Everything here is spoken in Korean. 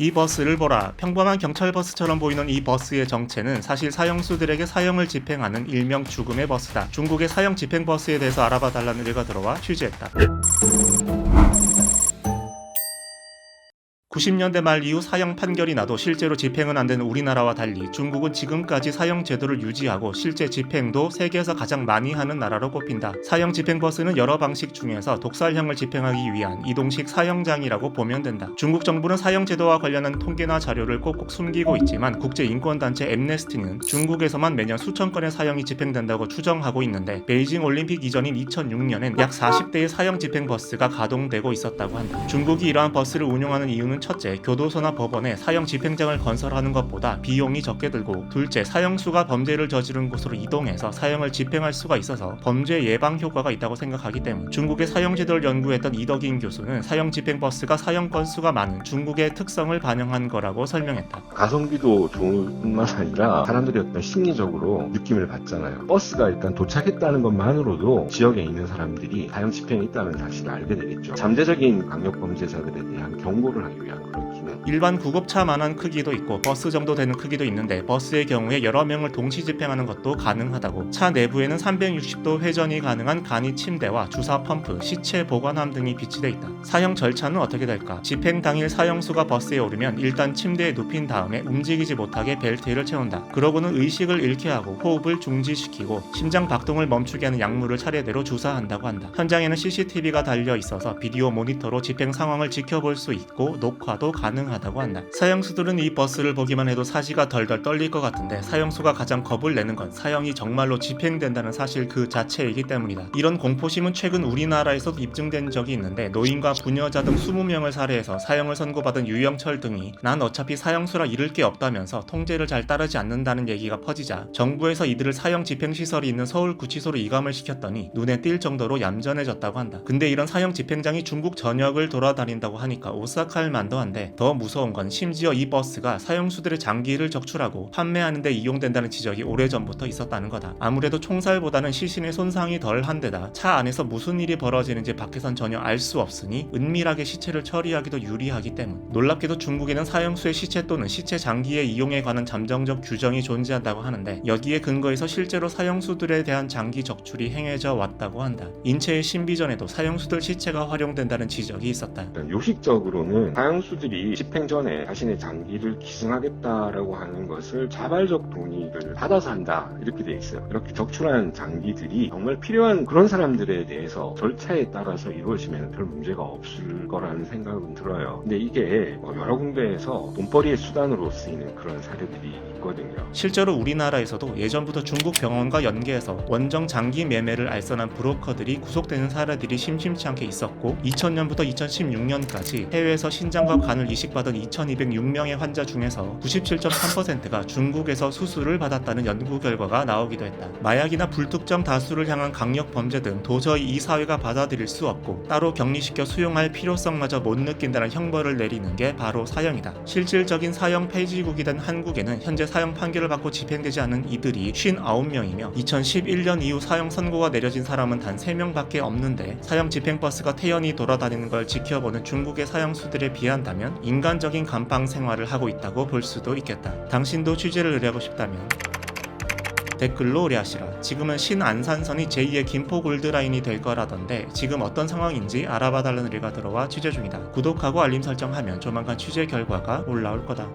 이 버스를 보라. 평범한 경찰버스처럼 보이는 이 버스의 정체는 사실 사형수들에게 사형을 집행하는 일명 죽음의 버스다. 중국의 사형 집행 버스에 대해서 알아봐 달라는 의뢰가 들어와 취재했다. 90년대 말 이후 사형 판결이 나도 실제로 집행은 안 되는 우리나라와 달리 중국은 지금까지 사형 제도를 유지하고 실제 집행도 세계에서 가장 많이 하는 나라로 꼽힌다. 사형 집행 버스는 여러 방식 중에서 독살형을 집행하기 위한 이동식 사형장이라고 보면 된다. 중국 정부는 사형 제도와 관련한 통계나 자료를 꼭꼭 숨기고 있지만 국제인권단체 엠네스티는 중국에서만 매년 수천 건의 사형이 집행된다고 추정하고 있는데 베이징 올림픽 이전인 2006년엔 약 40대의 사형 집행 버스가 가동되고 있었다고 한다. 중국이 이러한 버스를 운영하는 이유는 첫째, 교도소나 법원에 사형 집행장을 건설하는 것보다 비용이 적게 들고, 둘째, 사형수가 범죄를 저지른 곳으로 이동해서 사형을 집행할 수가 있어서 범죄 예방 효과가 있다고 생각하기 때문. 중국의 사형제도를 연구했던 이덕인 교수는 사형 집행 버스가 사형 건수가 많은 중국의 특성을 반영한 거라고 설명했다. 가성비도 좋을 뿐만 아니라 사람들이 어떤 심리적으로 느낌을 받잖아요. 버스가 일단 도착했다는 것만으로도 지역에 있는 사람들이 사형 집행이 있다는 사실을 알게 되겠죠. 잠재적인 강력 범죄자들에 대한 경고를 하기 위한 그런 기능. 일반 구급차만한 크기도 있고 버스 정도 되는 크기도 있는데 버스의 경우에 여러 명을 동시 집행하는 것도 가능하다고. 차 내부에는 360도 회전이 가능한 간이 침대와 주사 펌프, 시체 보관함 등이 비치돼 있다. 사형 절차는 어떻게 될까? 집행 당일 사형수가 버스에 오르면 일단 침대에 눕힌 다음에 움직이지 못하게 벨트를 채운다. 그러고는 의식을 잃게 하고 호흡을 중지시키고 심장 박동을 멈추게 하는 약물을 차례대로 주사한다고 한다. 현장에는 CCTV가 달려 있어서 비디오 모니터로 집행 상황을 지켜볼 수 있고 녹화도 가능하다고 한다. 사형수들은 이 버스를 보기만 해도 사지가 덜덜 떨릴 것 같은데 사형수가 가장 겁을 내는 건 사형이 정말로 집행된다는 사실 그 자체이기 때문이다. 이런 공포심은 최근 우리나라에서도 입증된 적이 있는데 노인과 부녀자 등 20명을 살해해서 사형을 선고받은 유영철 등이 난 어차피 사형수라 잃을 게 없다면서 통제를 잘 따르지 않는다는 얘기가 퍼지자 정부에서 이들을 사형 집행시설이 있는 서울구치소로 이감을 시켰더니 눈에 띌 정도로 얌전해졌다고 한다. 근데 이런 사형 집행장이 중국 전역을 돌아다닌다고 하니까 오싹할 만도 한데 더 무서운 건 심지어 이 버스가 사형수들의 장기를 적출하고 판매하는 데 이용된다는 지적이 오래전부터 있었다는 거다. 아무래도 총살보다는 시신의 손상이 덜한 데다 차 안에서 무슨 일이 벌어지는지 밖에선 전혀 알 수 없으니 은밀하게 시체를 처리하기도 유리하기 때문. 놀랍게도 중국에는 사형수의 시체 또는 시체 장기의 이용에 관한 잠정적 규정이 존재한다고 하는데 여기에 근거해서 실제로 사형수들에 대한 장기 적출이 행해져 왔다고 한다. 인체의 신비전에도 사형수들 시체가 활용된다는 지적이 있었다. 요식적으로는 사형수들이 집행 전에 자신의 장기를 기증하겠다라고 하는 것을 자발적 동의를 받아서 한다 이렇게 돼 있어요. 이렇게 적출한 장기들이 정말 필요한 그런 사람들에 대해서 절차에 따라서 이루어지면 별 문제가 없을 거라는 생각은 들어요. 근데 이게 여러 군데에서 돈벌이의 수단으로 쓰이는 그런 사례들이 있거든요. 실제로 우리나라에서도 예전부터 중국 병원과 연계해서 원정 장기 매매를 알선한 브로커들이 구속되는 사례들이 심심치 않게 있었고 2000년부터 2016년까지 해외에서 신장과 간을 이식받은 2206명의 환자 중에서 97.3%가 중국에서 수술을 받았다는 연구 결과가 나오기도 했다. 마약이나 불특정 다수를 향한 강력 범죄 등 도저히 이 사회가 받아들일 수 없고 따로 격리시켜 수용할 필요성마저 못 느낀다는 형벌을 내리는 게 바로 사형이다. 실질적인 사형 폐지국이 된 한국에는 현재 사형 판결을 받고 집행되지 않은 이들이 59명이며 2011년 이후 사형 선고가 내려진 사람은 단 3명밖에 없는데 사형 집행버스가 태연히 돌아다니는 걸 지켜보는 중국의 사형수들에 비한다면 인간적인 감방 생활을 하고 있다고 볼 수도 있겠다. 당신도 취재를 의뢰하고 싶다면 댓글로 의뢰하시라. 지금은 신안산선이 제2의 김포 골드라인이 될 거라던데 지금 어떤 상황인지 알아봐달라는 의뢰가 들어와 취재 중이다. 구독하고 알림 설정하면 조만간 취재 결과가 올라올 거다.